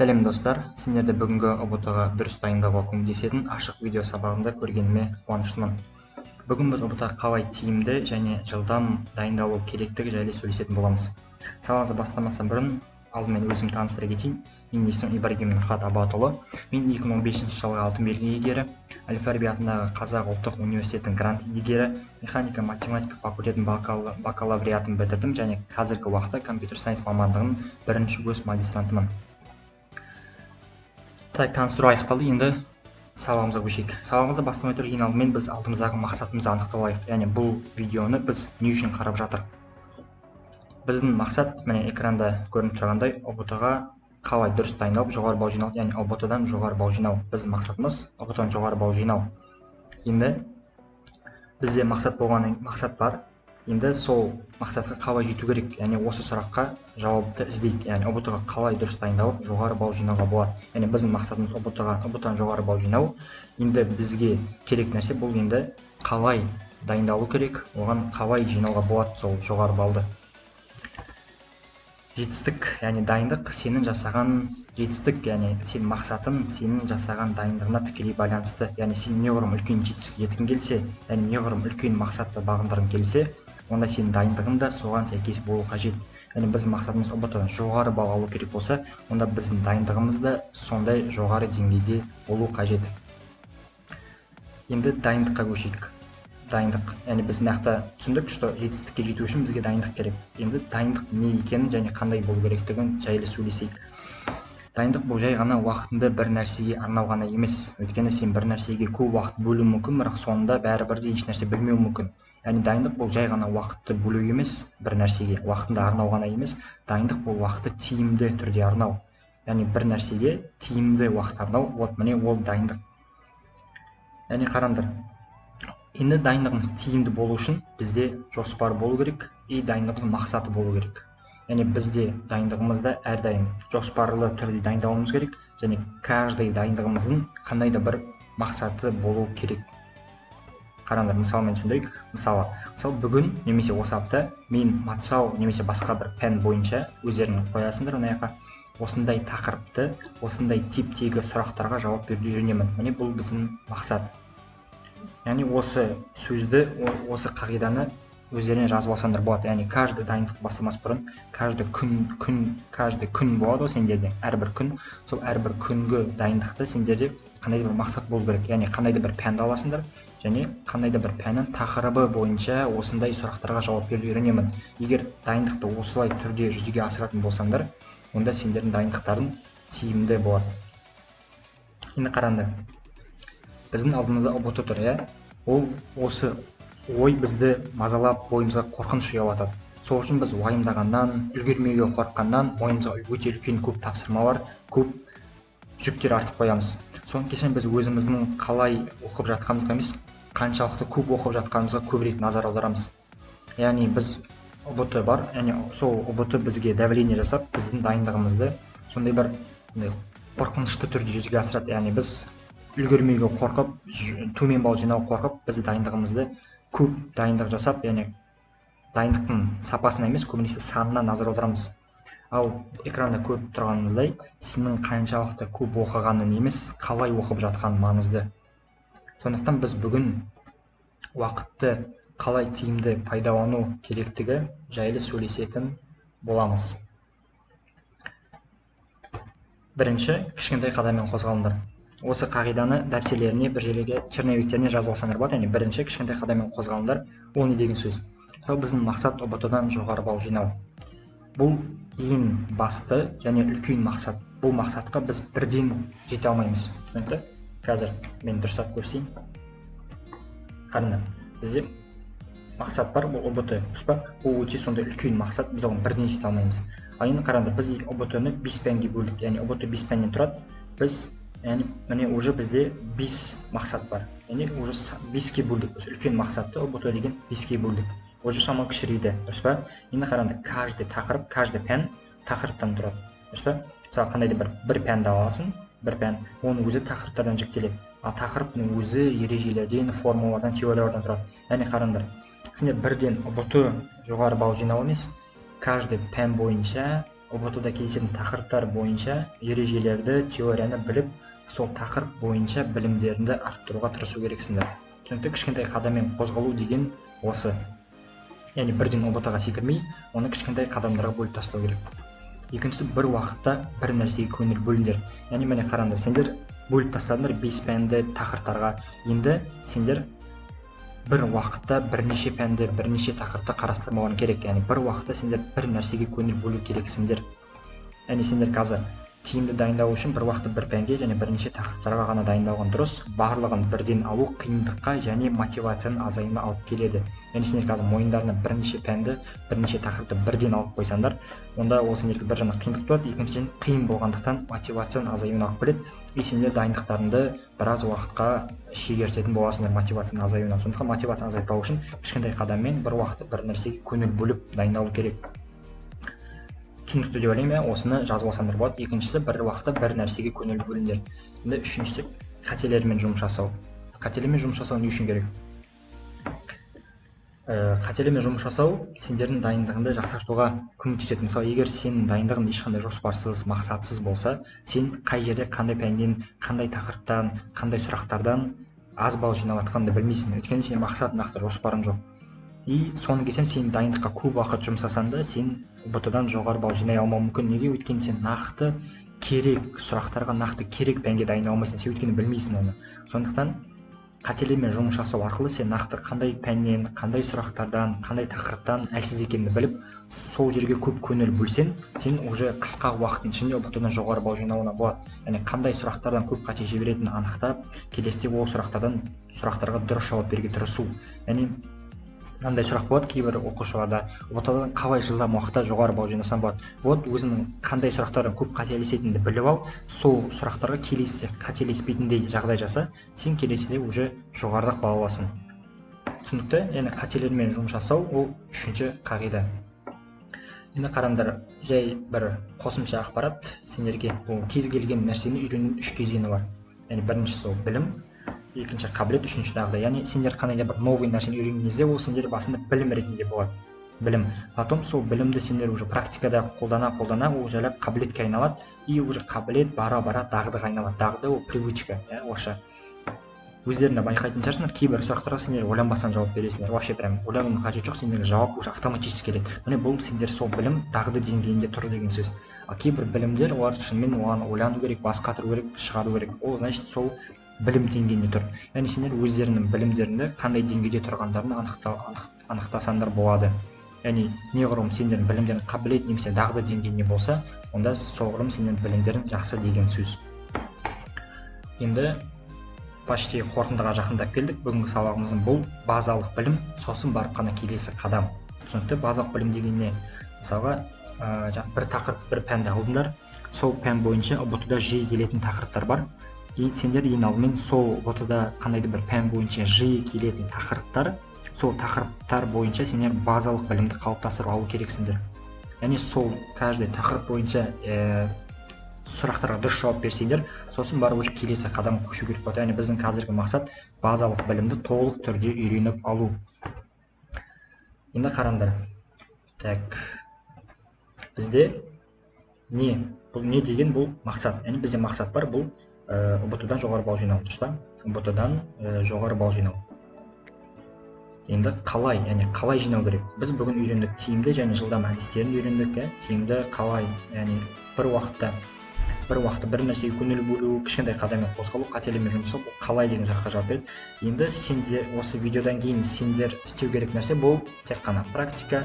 Сәлем достар, сендерді бүгінгі ұбт-ға дұрыс дайындауға көмектесетін ашық видео сабағымда көргеніме қуаныштымын. Бүгін біз ұбт-ға қалай тиімді және жылдам дайындалу керектігі жайлы сөйлесетін боламыз. Сабағымызды бастамастан бұрын алдымен өзімді таныстыра кетейін. Менің есімім Ибрагим Абатұлы. Мен 2015 жылғы алтын белгі иегері, Әл-Фараби атындағы Қазақ ұлттық университетінің грант иегері, механика математика факультетінің бакалавриатын бітірдім және қазіргі уақытта компьютер сайенс мамандығының бірінші курс магистрантымын. Так, таныстыру аяқталды, енді сабағымызға көшейік. Сабағымызды бастамай тұрып, ең алдымен біз алдымыздағы мақсатымызды анықтап алайық. Яғни бұл видеоны біз не үшін қарап жатыр? Біздің мақсат, міне экранда көрініп тұрғандай, ұбт-ға қалай дұрыс дайындалып, жоғары балл жинау, яғни ұбт-дан жоғары балл жинау. Біздің мақсатымыз ұбт-дан жоғары балл жинау. Енді бізде мақсат бар. Енді сол мақсатқа қалай жету керек, яғни осы сұраққа жауапты іздейік. Яғни ұбт-ға қалай дұрыс дайындалып, жоғары балл жинауға болады. Яғни біздің мақсатымыз ұбт-дан жоғары балл жинау. Енді бізге керек нәрсе бұл енді қалай дайындалу керек, оған қалай жинауға болады сол жоғары баллды. Жетістік, яғни дайындық, сенің жасаған жетістік, яғни сенің мақсатың сенің жасаған дайындығына тікелей байланысты. Яғни сен неғұрлым үлкен жетістікке жеткің келсе, яғни неғұрлым үлкен мақсатты бағындырғың келсе, онда сенің дайындығың да соған сәйкес болу қажет. Яғни біздің мақсатымыз ұбт-дан жоғары балл алу керек болса, онда біздің дайындығымыз да сондай жоғары деңгейде болу қажет. Енді дайындыққа көшейік. Дайындық, яғни біз нақты түсіндік, что жетістікке жету үшін бізге дайындық керек. Енді дайындық не екенін және қандай болу керектігін жайлы сөйлесейік. Дайындық бұл жай ғана уақытыңды бір нәрсеге арнау ғана емес. Өйткені сен бір нәрсеге көп уақыт бөлуі мүмкін, бірақ соңында бәрібір де еш нәрсе білмеуі мүмкін. Яғни дайындық бұл жай ғана уақытты бөлу емес, бір нәрсеге уақытыңды арнау ғана емес. Дайындық бұл уақытты тиімді түрде арнау. Яғни бір нәрсеге тиімді уақыт арнау, вот міне ол дайындық. Яғни қараңдар. Енді дайындығымыз тиімді болу үшін бізде жоспар болу керек, дайындығымыздың мақсаты болу керек. Яғни бізде дайындығымызда әрдайым жоспарлы түрде дайындауымыз керек, және каждый дайындығымыздың қандай да бір мақсаты болу керек. Қараңдар, мысалмен түсіндірейік. Мысалы бүгін немесе осы апта мен мат-сау немесе басқа бір пән бойынша өздерің қоясыңдар мына жаққа. Осындай тақырыпты, осындай типтегі сұрақтарға жауап беруді үйренемін. Міне бұл біздің мақсат. Яғни осы сөзді, осы қағиданы өздеріне жазып алсаңдар болады. Яғни каждый дайындық бастамас бұрын, каждый күн болады сендерде, әрбір күн, сол әрбір күнгі дайындықты сендерде қандай да бір мақсат болу керек. Яғни қандай да бір пәнді аласыңдар, және қандай да бір пәннің тақырыбы бойынша осындай сұрақтарға жауап беруді үйренемін. Егер дайындықты осылай түрде жүзеге асыратын болсаңдар, онда сендердің дайындықтарың тиімді болады. Енді қараңдар. Біздің алдымызда ұбт тұр, ол осы ой бізді мазалап, бойымызға қорқыныш ұялатады. Сол үшін біз уайымдағаннан, үлгермеуге қорыққаннан, ойымызға өте үлкен көп тапсырмалар, көп жүктер артып қоямыз. Соның кешен біз өзіміздің қалай оқып жатқанымызға емес, қаншалықты көп оқып жатқанымызға көбірек назар аударамыз. Яғни біз ұбт бар, яғни сол ұбт бізге давление жасап, біздің дайындығымызды сондай бір қорқынышты түрде жүзеге асырады. Яғни біз үлгермеуге қорқып, төмен балл жинау қорқып, біз дайындығымызды көп дайындық жасап, яғни дайындықтың сапасына емес, көбінесе санына назар аударамыз. Ал экранда көріп тұрғаныңыздай, сенің қаншалықты көп оқығаның емес, қалай оқып жатқан маңызды. Сондықтан біз бүгін уақытты қалай тиімді пайдалану керектігі жайлы сөйлесетін боламыз. Бірінші, кішкентай қадаммен қозғалыңдар. Осы қағиданы дәптерлеріне, бір жерлерге, черновиктеріне жазып алсаңдар болады. Яғни бірінші кішкентай қадаммен қозғалыңдар. Ол не деген сөз? Мысалы біздің мақсат ұбт-дан жоғары балл жинау. Бұл ең басты және үлкен мақсат. Бұл мақсатқа біз бірден жете алмаймыз. Қазір мен дұрыстап көрсетейін. Қараңдар, бізде мақсат бар, бұл ұбт. Бұл өте сондай үлкен мақсат, біз оған бірден жете алмаймыз. Ал енді қараңдар, біз ұбт-ны 5 пәнге бөлдік. Яғни ұбт 5 пәннен тұрады. Біз міне уже бізде 5 мақсат бар. Яғни уже 5-ке бөлдік. Үлкен мақсатты ұбт деген 5-ке бөлдік. Уже шамалы кішірейді, дұрыс па? Енді қараңдар, каждый тақырып, каждый пән тақырыптан тұрады. Дұрыс па? Мысалы қандай да бір пәнді аласың, бір пән, оның өзі тақырыптардан жіктеледі. Ал тақырыптың өзі ережелерден, формулалардан, теориялардан тұрады. Яғни қараңдар, сендер бірден ұбт жоғары балл жинау емес, каждый пән бойынша ұбт-да кездесетін тақырыптар бойынша ережелерді, теорияны біліп, сол тақырып бойынша білімдеріңді арттыруға тырысу керексіңдер. Түсінікті? Кішкентай қадаммен қозғалу деген осы. Яғни бірден ұбт-ға секірмей, оны кішкентай қадамдарға бөліп тастау керек. Екіншісі, бір уақытта бір нәрсеге көңіл бөліңдер. Яғни міне қараңдар, сендер бөліп тастадыңдар 5 пәнді тақырыптарға. Енді сендер бір уақытта бірнеше пәнді, бірнеше тақырыпты қарастырмауың керек. Яғни бір уақытта сендер бір нәрсеге көңіл бөлу керексіңдер. Яғни сендер қазір тиімді дайындау үшін бір уақытта бір пәнге және бірнеше тақырыптарға ғана дайындалған дұрыс. Барлығын бірден алу қиындыққа және мотивацияның азаюына алып келеді. Яғни сендер қазір мойындарына бірнеше пәнді, бірнеше тақырыпты бірден алып қойсаңдар, онда ол сендерге бір жағынан қиындық туады, екіншіден қиын болғандықтан мотивацияның азаюына алып келеді. И сендер дайындықтарыңды біраз уақытқа шегертетін боласыңдар мотивацияның азаюына. Сондықтан мотивацияны азайтпау үшін кішкентай қадаммен бір уақытта бір нәрсеге көңіл бөліп дайындалу керек. Түсінікті деп ойлаймын, осыны жазып алсаңдар болады. Екіншісі, бір уақытта бір нәрсеге көңіл бөліңдер. Енді үшіншісі, қателермен жұмыс жасау. Қателермен жұмыс жасау не үшін керек? Қателермен жұмыс жасау сендердің дайындығыңды жақсартуға көмектеседі. Мысалы, егер сенің дайындығың ешқандай жоспарсыз, мақсатсыз болса, сен қай жерде, қандай пәнден, қандай тақырыптан, қандай сұрақтардан аз балл жинап жатқаныңды білмейсің. Өйткені сенің мақсат нақты жоспарың жоқ. И соны келсем, сен дайындыққа көп уақыт жұмсасаң да, сен ұбт-дан жоғары балл жинай алмау мүмкін. Неге? Өйткені сен нақты керек сұрақтарға, нақты керек пәнге дайындала алмайсың. Сен өйткені білмейсің оны. Сондықтан қателермен жұмыс жасау арқылы сен нақты қандай пәннен, қандай сұрақтардан, қандай тақырыптан әлсіз екенін біліп, сол жерге көп көңіл бөлсең, сен уже қысқа уақыттың ішінде ұбт-дан жоғары балл жинауына болады. Яғни қандай сұрақтардан көп қате жіберетінін анықтап, келесіде ол сұрақтарға дұрыс жауап беруге тырысу. Яғни мынандай сұрақ болады кейбір оқушыларда: ұбт-дан қалай жылдам уақытта жоғары балл жинасам болады? Вот өзіңнің қандай сұрақтардан көп қателесетініңді біліп ал, сол сұрақтарға келесіде қателеспейтіндей жағдай жаса, сен келесіде уже жоғарырақ балл аласың. Түсінікті? Яғни қателермен жұмыс жасау ол үшінші қағида. Енді қараңдар, жай бір қосымша ақпарат сендерге. Бұл кез келген нәрсені үйренудің 3 кезеңі бар. Яғни біріншісі ол білім, екінші қабілет, үшінші дағды. Яғни сендер қандай да бір новый нәрсені үйренген кезде ол сендер басында білім ретінде болады. Білім. Потом сол білімді сендер уже практикада қолдана ол жайлап қабілетке айналады. И уже қабілет бара-бара дағдыға айналады. Дағды ол привычка, осы. Өздеріңді байқайтын шығарсыңдар, кейбір сұрақтарға сендер ойланбастан жауап бересіңдер. Вообще прям ойланудың қажеті жоқ, сендерге жауап уже автоматически келеді. Міне бұл сендер сол білім дағды деңгейінде тұр деген сөз. Ал кейбір білімдер, олар шынымен оған ойлану керек, бас қатыру керек, шығару керек. Ол значит сол білім деңгейінде тұр. Яғни сендер өздерінің білімдеріңді қандай деңгейде тұрғандарын анықтасаңдар болады. Яғни неғұрлым сендердің білімдерің қабілет немесе дағды деңгейінде болса, онда соғұрлым сендердің білімдерің жақсы деген сөз. Енді почти қорытындыға жақындап келдік. Бүгінгі сабағымыздың бұл базалық білім, сосын барып қана келесі қадам. Түсінікті? Базалық білім деген не? Мысалға, бір тақырып, бір пәнді алдыңдар. Сол пән бойынша ұбт-да жиі келетін тақырыптар бар. И сендер ең алдымен сол ұбт-да қандай да бір пән бойынша жиі келетін тақырыптар, сол тақырыптар бойынша сендер базалық білімді қалыптастырып алу керексіңдер. Яғни сол каждый тақырып бойынша сұрақтарға дұрыс жауап берсеңдер, сосын барып уже келесі қадамға көшу керек болады. Яғни біздің қазіргі мақсат базалық білімді толық түрде үйреніп алу. Енді қараңдар. Так. Бізде не? Бұл не деген? Бұл мақсат. Яғни бізде мақсат бар, бұл ұбт-дан жоғары балл жинау, дұрыс па? ұбт-дан жоғары балл жинау. Енді қалай, яғни қалай жинау керек? Біз бүгін үйрендік тиімді және жылдам әдістерін үйрендік. Тиімді қалай, яғни бір уақытта бір нәрсеге көңіл бөлу, кішкентай қадаммен қозғалу, қателермен жұмыс жасау, қалай деген сұраққа жауап береді. Енді сендер осы видеодан кейін сендер істеу керек нәрсе бұл тек қана практика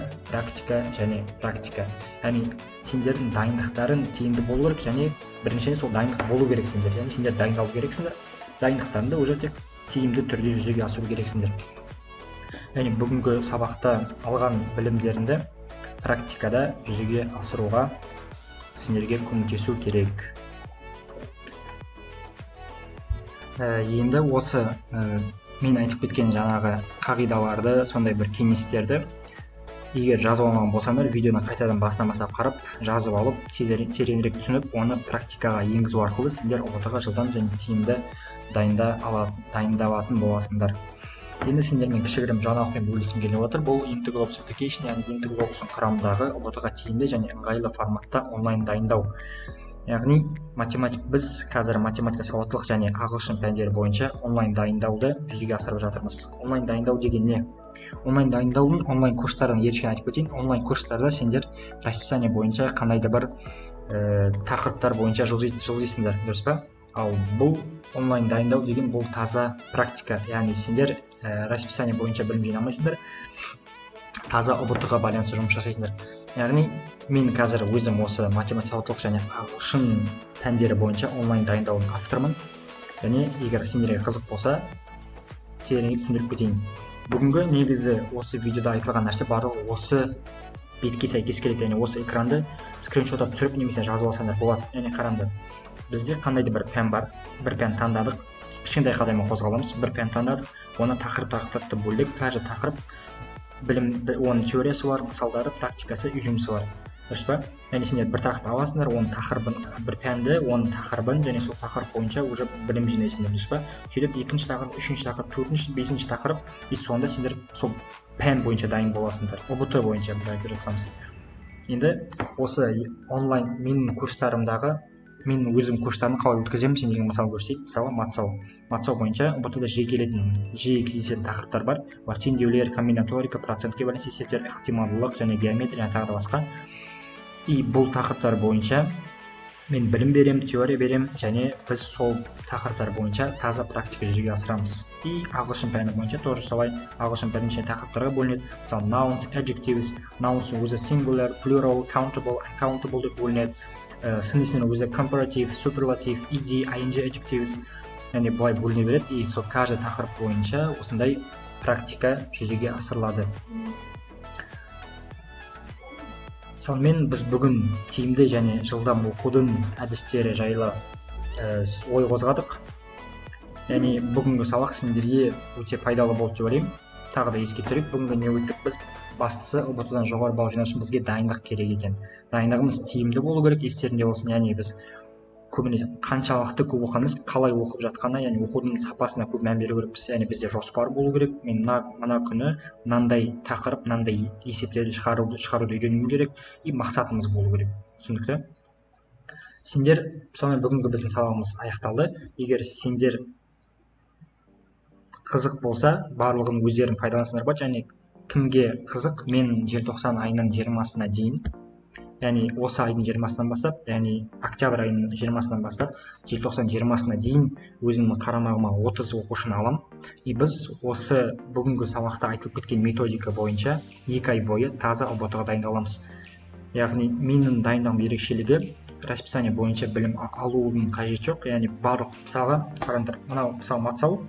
және практика. Яғни сендердің дайындықтарың тиімді болу керек және біріншіден сол дайындық болу керек сендер. Яғни сендер дайындалу керексіңдер. Дайындықтарыңды уже тек тиімді түрде жүзеге асыру керексіңдер. Яғни бүгінгі сабақта алған білімдеріңді практикада жүзеге асыруға сендерге көмектесу керек. Енді осы мен айтып кеткен жаңағы қағидаларды, сондай бір кеңестерді егер жазып алмаған болсаңдар, видеоны қайтадан бастан-бастап қарап, жазып алып, тереңірек түсініп, оны практикаға енгізу арқылы сендер ұбт-ға жылдам және тиімді дайындалатын боласыңдар. Енді сендермен кішігірім жаңалықпен бөліскім келіп отыр. Бұл Entglobus Education, яғни Entglobus'ың құрамындағы ұбт-ға тиімді және ыңғайлы форматта онлайн дайындау. Яғни біз қазір математика сауаттылық және ағылшын пәндері бойынша онлайн дайындауды жүзеге асырып жатырмыз. Онлайн дайындау деген не? Онлайн дайындаудың онлайн курстарын ерекше айтып кетейін. Онлайн курстарда сендер расписание бойынша қандай да бір тақырыптар бойынша жылжисыңдар, дұрыс па? Ал бұл онлайн дайындау деген бұл таза практика, яғни сендер расписание бойынша білім жинамайсыңдар, таза ұбт-ға байланысты жұмыс жасайсыңдар. Яғни мен қазір өзім осы математика сауаттылық және ағылшын пәндері бойынша онлайн дайындаудың авторымын. Және егер сендерге қызық болса, тереңірек түсіндіріп кетейін. Бүгінгі негізі осы видеода айтылған нәрсе барлығы осы бетке сәйкес келеді. Яғни осы экранды скриншоттап түсіріп немесе жазып алсаңдар болады. Яғни қараңдар. Бізде қандай да бір пән бар, бір пән таңдадық, кішкентай қадаммен қозғаламыз, бір пән таңдадық, оны тақырып бөлдік, каждый тақырып оның теориясы бар, мысалдары, практикасы, үй жұмысы бар. Дұрыс па? Яғни сендер бір тақырып аласыңдар, оның тақырыбын, бір пәнді, оның тақырыбын және сол тақырып бойынша уже білім жинайсыңдар, дұрыс па? Сөйтіп екінші тақырып, үшінші тақырып, төртінші, бесінші тақырып, и сонда сендер сол пән бойынша дайын боласыңдар. ұбт бойынша біз айтып жатқанымыз. Енді осы онлайн мен өзім курстарымды қалай өткіземін, сендерге мысал көрсетейік. Мысалы мат-сау бойынша ұбт-да жиі кездесетін тақырыптар бар. Олар теңдеулер, комбинаторика, процентке байланысты есептер, ықтималдылық және геометрия және тағы да басқа. И бұл тақырыптар бойынша мен білім беремін, теория беремін, және біз сол тақырыптар бойынша таза практика жүзеге асырамыз. И ағылшын пәні бойынша тоже солай. Ағылшын пәні ішінде тақырыптарға бөлінеді. Мысалы nouns, adjectives, nouns өзі singular, plural, countable, uncountable деп бөлінеді. Сын есімнен өзі comparative, superlative, ed, ing, adjectives, яғни бұлай бөліне береді. И сол каждый тақырып бойынша осындай практика жүзеге асырылады. Сонымен біз бүгін тиімді және жылдам оқудың әдістері жайлы ой қозғадық. Яғни бүгінгі сабақ сендерге өте пайдалы болды деп ойлаймын. Тағы да еске түсірейік, бүгінгі не өттік біз? Бастысы ұбт-дан жоғары балл жинау үшін бізге дайындық керек екен. Дайындығымыз тиімді болу керек, естерінде болсын. Яғни біз көбіне қаншалықты көп оқығанымыз, қалай оқып жатқанына, яғни оқудың сапасына көп мән беру керекпіз. Яғни бізде жоспар болу керек. Мен мына күні мынандай тақырып, мынандай есептерді шығаруды үйренуім керек и мақсатымыз болу керек. Түсінікті? Сендер, сонымен бүгінгі біздің сабағымыз аяқталды. Егер сендер қызық болса, барлығын өздерің пайдалансыңдар ба? Және кімге қызық, мен желтоқсан айының 20-сына дейін, яғни осы айдың 20-сынан бастап, яғни октябрь айының 20-сынан бастап, желтоқсан 20-сына дейін өзімнің қарамағыма 30 оқушыны алам. И біз осы бүгінгі сабақта айтылып кеткен методика бойынша 2 ай бойы таза ұбт-ға дайындаламыз. Яғни менің дайындығым ерекшелігі расписание бойынша білім алудың қажет жоқ. Яғни барлық мысалға қараңдар, мынау мысалы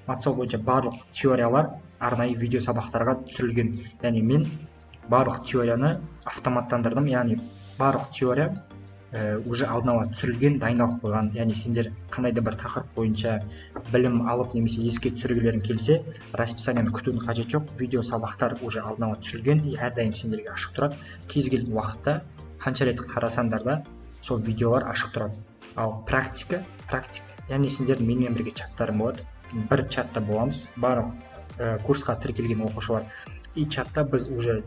мат-сау бойынша барлық теориялар арнайы видео сабақтарға түсірілген. Яғни мен барлық теорияны автоматтандырдым, яғни барлық теория уже алдын ала түсірілген, дайындалып қойған. Яғни сендер қандай да бір тақырып бойынша білім алып немесе еске түсіргілерің келсе, расписаниені күтудің қажет жоқ. Видео сабақтар уже алдын ала түсірілген, әрдайым сендерге ашық тұрады. Кез келген уақытта қанша рет қарасаңдар да сол видеолар ашық тұрады. Ал практика, яғни сендердің менімен бірге чаттарым болады. Бір чатта боламыз, барлық курсқа тіркелген оқушылар. И чатта біз уже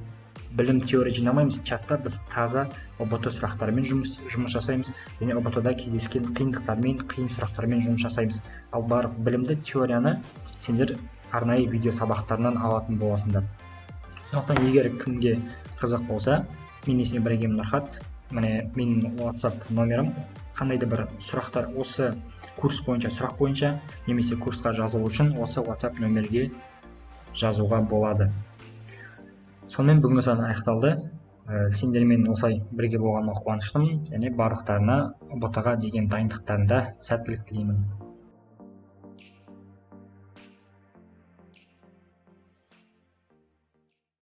білім теория жинамаймыз, чатта біз таза ұбт сұрақтармен жұмыс жасаймыз, және ұбт-да кездескен қиындықтармен, қиын сұрақтармен жұмыс жасаймыз. Ал барлық білімді, теорияны сендер арнайы видео сабақтарынан алатын боласыңдар. Сондықтан егер кімге қызық болса, мен есімім Ибрагим Нұрхат, міне менің WhatsApp номерім, қандай да бір сұрақтар осы курс бойынша, сұрақ бойынша, немесе курсқа жазылу үшін осы WhatsApp нөмерге жазуға болады. Сонымен бүгінгі сабақ аяқталды. Сендермен осылай бірге болғаныма қуаныштымын, және барлықтарына ұбт-ға деген дайындықтарында сәттілік тілеймін.